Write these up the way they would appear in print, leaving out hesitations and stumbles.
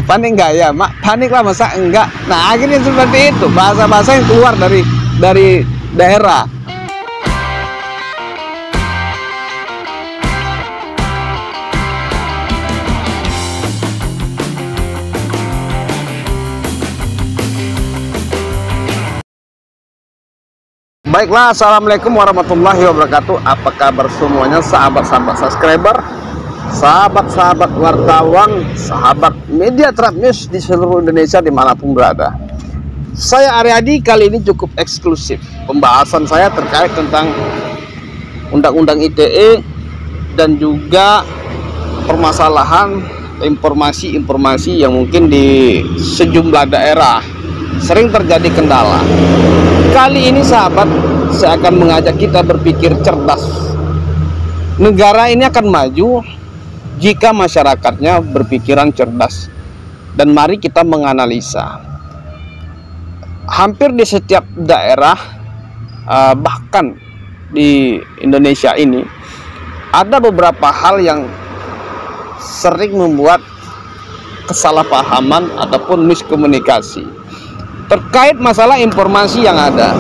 panik nggak ya, mak? Panik lah, masa enggak? Nah, akhirnya seperti itu, bahasa-bahasa yang keluar dari daerah. Baiklah, assalamualaikum warahmatullahi wabarakatuh. Apa kabar semuanya, sahabat-sahabat subscriber, sahabat-sahabat wartawan, sahabat media Trap News di seluruh Indonesia dimanapun berada. Saya Aryadi, kali ini cukup eksklusif. Pembahasan saya terkait tentang Undang-Undang ITE dan juga permasalahan informasi-informasi yang mungkin di sejumlah daerah sering terjadi kendala. Kali ini sahabat, saya akan mengajak kita berpikir cerdas. Negara ini akan maju jika masyarakatnya berpikiran cerdas. Dan mari kita menganalisa. Hampir di setiap daerah, bahkan di Indonesia ini, ada beberapa hal yang sering membuat kesalahpahaman ataupun miskomunikasi terkait masalah informasi yang ada.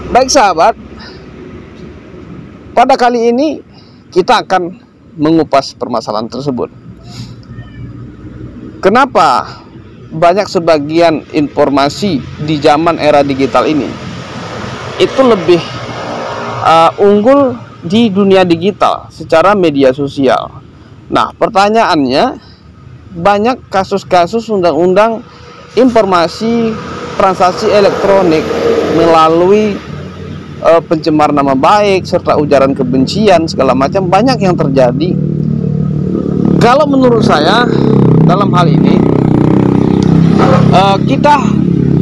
Baik sahabat, pada kali ini kita akan mengupas permasalahan tersebut. Kenapa banyak sebagian informasi di zaman era digital ini itu lebih unggul di dunia digital secara media sosial? Nah, pertanyaannya, banyak kasus-kasus undang-undang informasi transaksi elektronik melalui pencemar nama baik serta ujaran kebencian segala macam, banyak yang terjadi. Kalau menurut saya dalam hal ini kita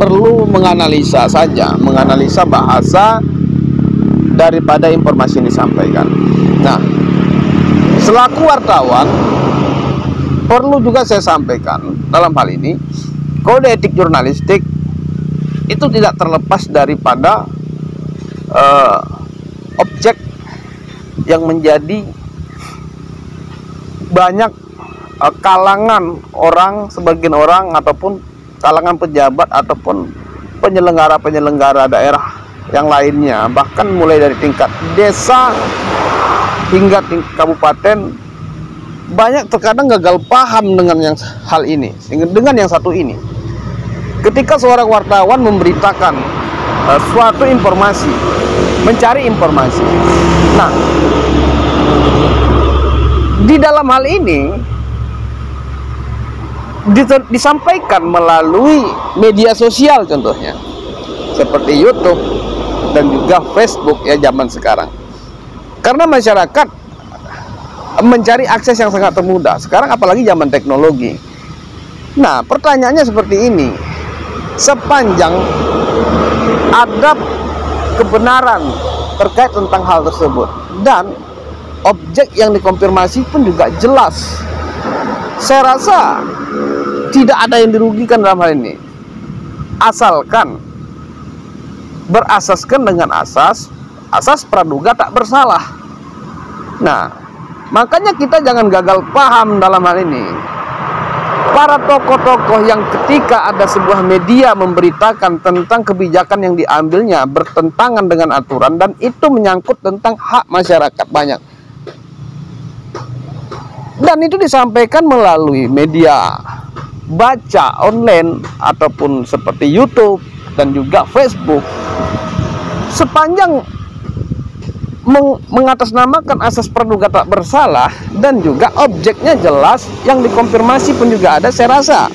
perlu menganalisa saja, menganalisa bahasa daripada informasi yang disampaikan. Nah, selaku wartawan perlu juga saya sampaikan dalam hal ini, kode etik jurnalistik itu tidak terlepas daripada objek yang menjadi banyak kalangan orang, sebagian orang ataupun kalangan pejabat ataupun penyelenggara daerah yang lainnya, bahkan mulai dari tingkat desa hingga tingkat kabupaten, banyak terkadang gagal paham dengan hal ini, dengan yang satu ini. Ketika seorang wartawan memberitakan suatu informasi, mencari informasi, nah, di dalam hal ini disampaikan melalui media sosial, contohnya seperti YouTube dan juga Facebook ya zaman sekarang, karena masyarakat mencari akses yang sangat termudah sekarang, apalagi zaman teknologi. Nah, pertanyaannya seperti ini, sepanjang ada kebenaran terkait tentang hal tersebut dan objek yang dikonfirmasi pun juga jelas, saya rasa tidak ada yang dirugikan dalam hal ini, asalkan berasaskan dengan asas praduga tak bersalah. Nah, makanya kita jangan gagal paham dalam hal ini. Para tokoh-tokoh yang ketika ada sebuah media memberitakan tentang kebijakan yang diambilnya bertentangan dengan aturan dan itu menyangkut tentang hak masyarakat banyak, dan itu disampaikan melalui media baca online ataupun seperti YouTube dan juga Facebook, sepanjang mengatasnamakan asas praduga tak bersalah dan juga objeknya jelas, yang dikonfirmasi pun juga ada, saya rasa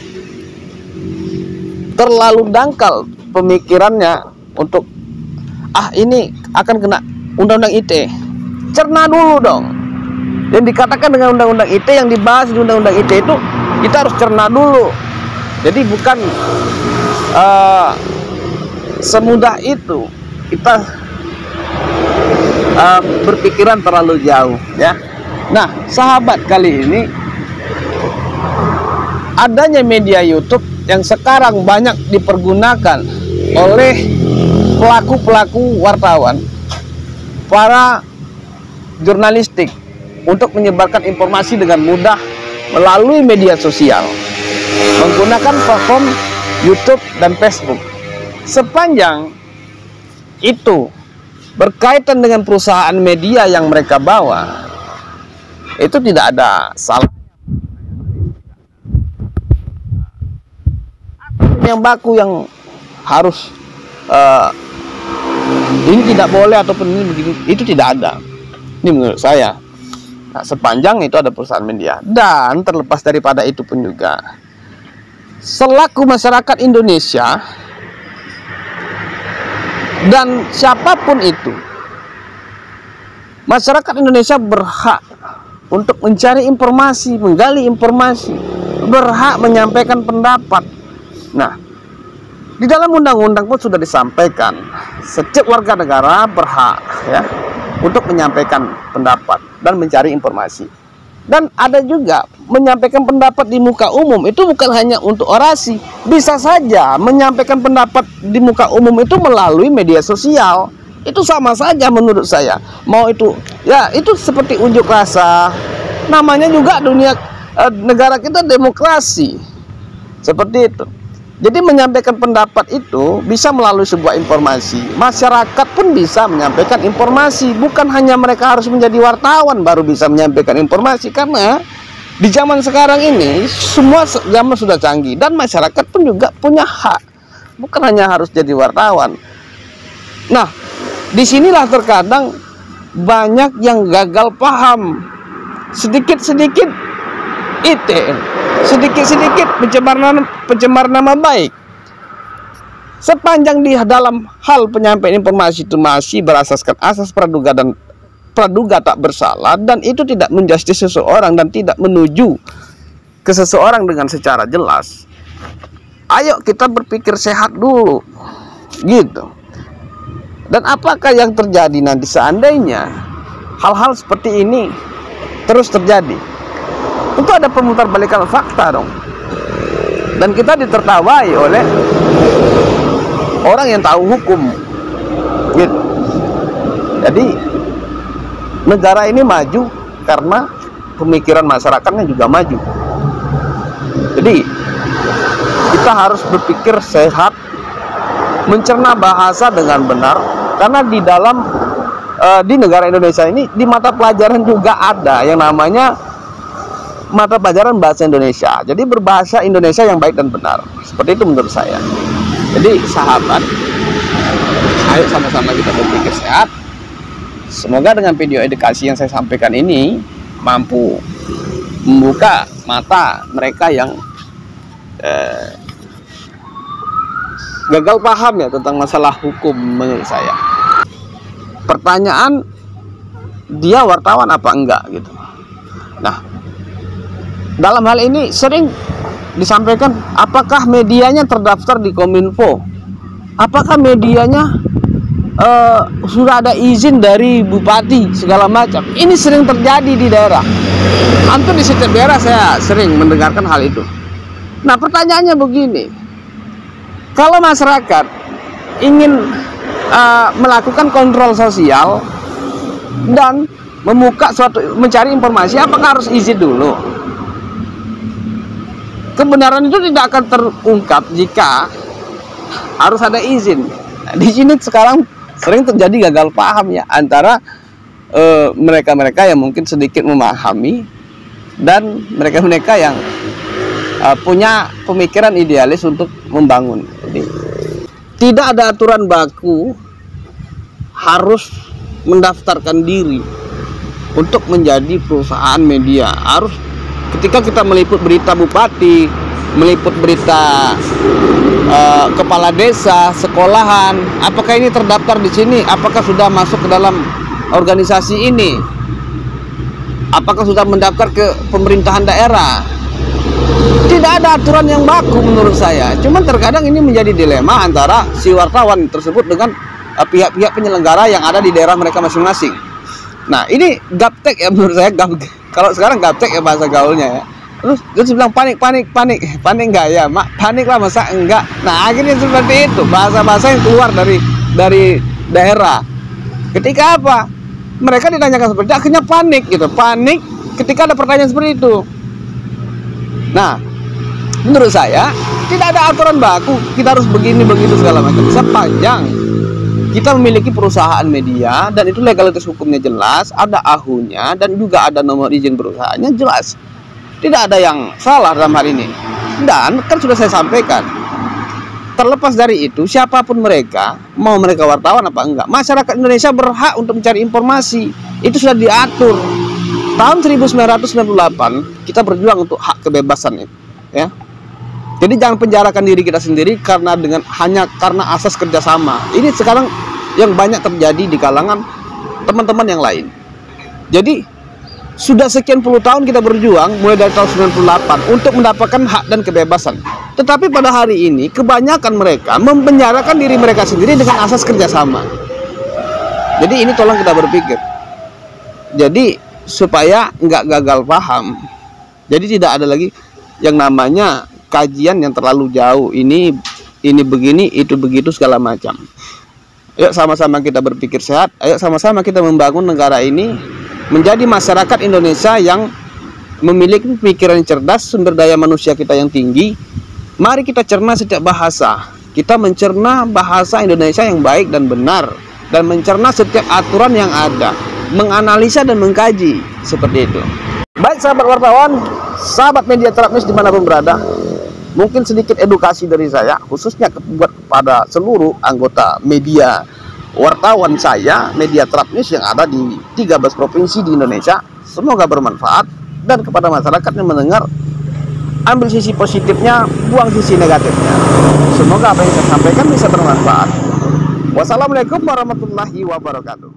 terlalu dangkal pemikirannya untuk ini akan kena undang-undang ITE. Cerna dulu dong. Yang dikatakan dengan undang-undang ITE, yang dibahas di undang-undang ITE itu kita harus cerna dulu. Jadi bukan semudah itu kita berpikiran terlalu jauh ya. Nah, sahabat, kali ini adanya media YouTube yang sekarang banyak dipergunakan oleh pelaku-pelaku wartawan, para jurnalistik, untuk menyebarkan informasi dengan mudah melalui media sosial. menggunakan platform YouTube dan Facebook. Sepanjang itu berkaitan dengan perusahaan media yang mereka bawa, itu tidak ada salah. Yang baku yang harus ini tidak boleh ataupun ini begini, itu tidak ada. Ini menurut saya. Nah, sepanjang itu ada perusahaan media. Dan terlepas daripada itu pun juga, selaku masyarakat Indonesia dan siapapun itu, masyarakat Indonesia berhak untuk mencari informasi, menggali informasi, berhak menyampaikan pendapat. Nah, di dalam undang-undang pun sudah disampaikan, setiap warga negara berhak ya untuk menyampaikan pendapat dan mencari informasi. Dan ada juga menyampaikan pendapat di muka umum, itu bukan hanya untuk orasi. Bisa saja menyampaikan pendapat di muka umum itu melalui media sosial. Itu sama saja menurut saya. Mau itu, ya itu seperti unjuk rasa. Namanya juga dunia negara kita demokrasi. Seperti itu. Jadi menyampaikan pendapat itu bisa melalui sebuah informasi. Masyarakat pun bisa menyampaikan informasi. Bukan hanya mereka harus menjadi wartawan baru bisa menyampaikan informasi. Karena di zaman sekarang ini semua zaman sudah canggih. Dan masyarakat pun juga punya hak. Bukan hanya harus jadi wartawan. Nah, disinilah terkadang banyak yang gagal paham. Sedikit-sedikit sedikit-sedikit pencemar nama baik. Sepanjang di dalam hal penyampaian informasi itu masih berasaskan asas praduga tak bersalah, dan itu tidak menjustis seseorang dan tidak menuju ke seseorang dengan secara jelas, ayo kita berpikir sehat dulu gitu. Dan apakah yang terjadi nanti seandainya hal-hal seperti ini terus terjadi? Tentu ada pemutarbalikan fakta dong. Dan kita ditertawai oleh orang yang tahu hukum gitu. Jadi negara ini maju karena pemikiran masyarakatnya juga maju. Jadi kita harus berpikir sehat, mencerna bahasa dengan benar. Karena di dalam di negara Indonesia ini, di mata pelajaran juga ada yang namanya mata pelajaran bahasa Indonesia. Jadi berbahasa Indonesia yang baik dan benar. Seperti itu menurut saya. Jadi sahabat, ayo sama-sama kita berpikir sehat. Semoga dengan video edukasi yang saya sampaikan ini mampu membuka mata mereka yang gagal paham ya tentang masalah hukum menurut saya. Pertanyaan, dia wartawan apa enggak gitu. Nah, dalam hal ini sering disampaikan, apakah medianya terdaftar di Kominfo? Apakah medianya sudah ada izin dari bupati segala macam? Ini sering terjadi di daerah. Hampir di setiap daerah saya sering mendengarkan hal itu. Nah, pertanyaannya begini. Kalau masyarakat ingin melakukan kontrol sosial dan mencari informasi, apakah harus izin dulu? Kebenaran itu tidak akan terungkap jika harus ada izin. Nah, di sini sekarang sering terjadi gagal paham ya antara mereka-mereka yang mungkin sedikit memahami dan mereka-mereka yang punya pemikiran idealis untuk membangun. Jadi tidak ada aturan baku harus mendaftarkan diri untuk menjadi perusahaan media. Harus ketika kita meliput berita bupati, meliput berita kepala desa, sekolahan, apakah ini terdaftar di sini? Apakah sudah masuk ke dalam organisasi ini? Apakah sudah mendaftar ke pemerintahan daerah? Tidak ada aturan yang baku menurut saya. Cuman terkadang ini menjadi dilema antara si wartawan tersebut dengan pihak-pihak penyelenggara yang ada di daerah mereka masing-masing. Nah, ini gaptek ya menurut saya. Kalau sekarang gaptek ya bahasa gaulnya ya. Terus bilang panik enggak ya, mak? Panik lah, masa enggak? Nah, akhirnya seperti itu bahasa-bahasa yang keluar dari daerah. Ketika apa? Mereka ditanyakan seperti itu, akhirnya panik gitu. Panik ketika ada pertanyaan seperti itu. Nah, Menurut saya tidak ada aturan baku kita harus begini begitu segala macam. Sepanjang kita memiliki perusahaan media dan itu legalitas hukumnya jelas, ada ahunya dan juga ada nomor izin perusahaannya jelas. Tidak ada yang salah dalam hal ini. Dan kan sudah saya sampaikan, terlepas dari itu siapapun mereka, mau mereka wartawan apa enggak, masyarakat Indonesia berhak untuk mencari informasi. Itu sudah diatur tahun 1998. Kita berjuang untuk hak kebebasan itu, ya. Jadi jangan penjarakan diri kita sendiri hanya karena asas kerjasama. Ini sekarang yang banyak terjadi di kalangan teman-teman yang lain. Jadi sudah sekian puluh tahun kita berjuang mulai dari tahun 98 untuk mendapatkan hak dan kebebasan. Tetapi pada hari ini kebanyakan mereka mempenjarakan diri mereka sendiri dengan asas kerjasama. Jadi ini tolong kita berpikir. Jadi supaya nggak gagal paham. Jadi tidak ada lagi yang namanya kajian yang terlalu jauh, ini begini, itu begitu segala macam. Ayo sama-sama kita berpikir sehat, ayo sama-sama kita membangun negara ini menjadi masyarakat Indonesia yang memiliki pikiran yang cerdas, sumber daya manusia kita yang tinggi. Mari kita cerna setiap bahasa, kita mencerna bahasa Indonesia yang baik dan benar, dan mencerna setiap aturan yang ada, menganalisa dan mengkaji, seperti itu. Baik sahabat wartawan, sahabat media Trap News dimanapun berada, mungkin sedikit edukasi dari saya, khususnya kepada seluruh anggota media wartawan saya, media Trap News yang ada di 13 provinsi di Indonesia. Semoga bermanfaat, dan kepada masyarakat yang mendengar, ambil sisi positifnya, buang sisi negatifnya. Semoga apa yang saya sampaikan bisa bermanfaat. Wassalamualaikum warahmatullahi wabarakatuh.